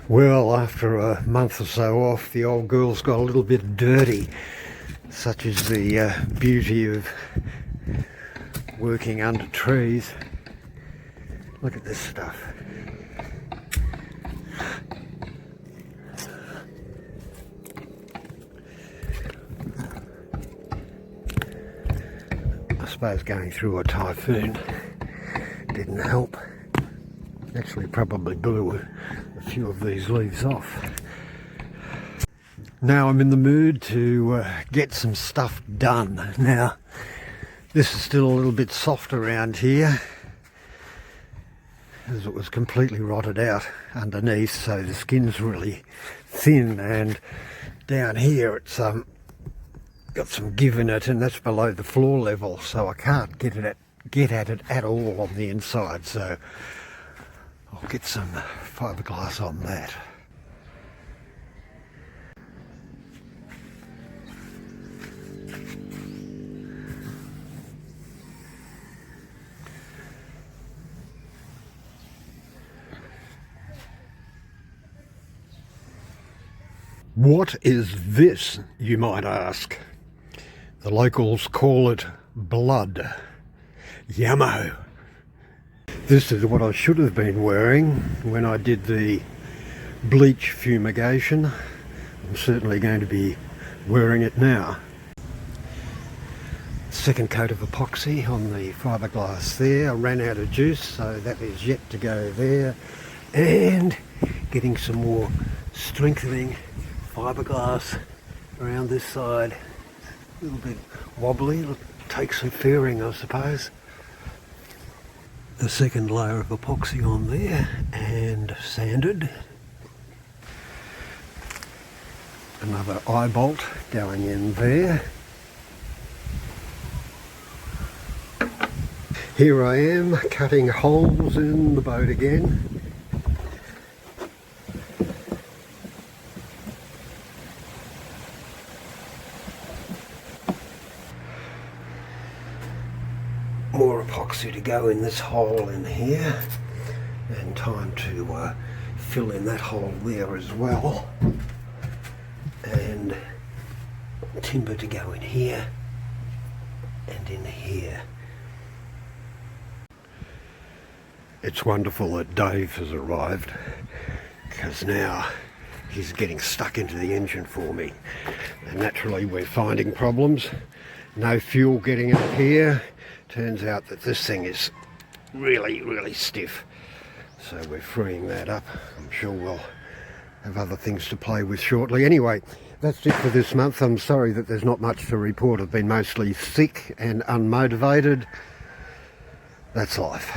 Well, after a month or so off, the old girl's got a little bit dirty. Such is the beauty of working under trees. Look at this stuff. I suppose going through a typhoon didn't help. Actually probably blew a few of these leaves off. Now I'm in the mood to get some stuff done. Now this is still a little bit soft around here as it was completely rotted out underneath, so the skin's really thin, and down here it's got some give in it, and that's below the floor level, so I can't get at it at all on the inside, so I'll get some fiberglass on that. What is this, you might ask? The locals call it blood. Yammo. This is what I should have been wearing when I did the bleach fumigation. I'm certainly going to be wearing it now. Second coat of epoxy on the fiberglass there. I ran out of juice, so that is yet to go there. And getting some more strengthening fiberglass around this side. A little bit wobbly, it'll take some fairing, I suppose. The second layer of epoxy on there and sanded. Another eye bolt going in there. Here I am cutting holes in the boat again. More epoxy to go in this hole in here, and time to fill in that hole there as well, and timber to go in here and in here. It's wonderful that Dave has arrived, because now he's getting stuck into the engine for me, and naturally we're finding problems. No fuel getting up here. Turns out that this thing is really stiff, so we're freeing that up. I'm sure we'll have other things to play with shortly. Anyway, that's it for this month. I'm sorry that there's not much to report. I've been mostly sick and unmotivated. That's life.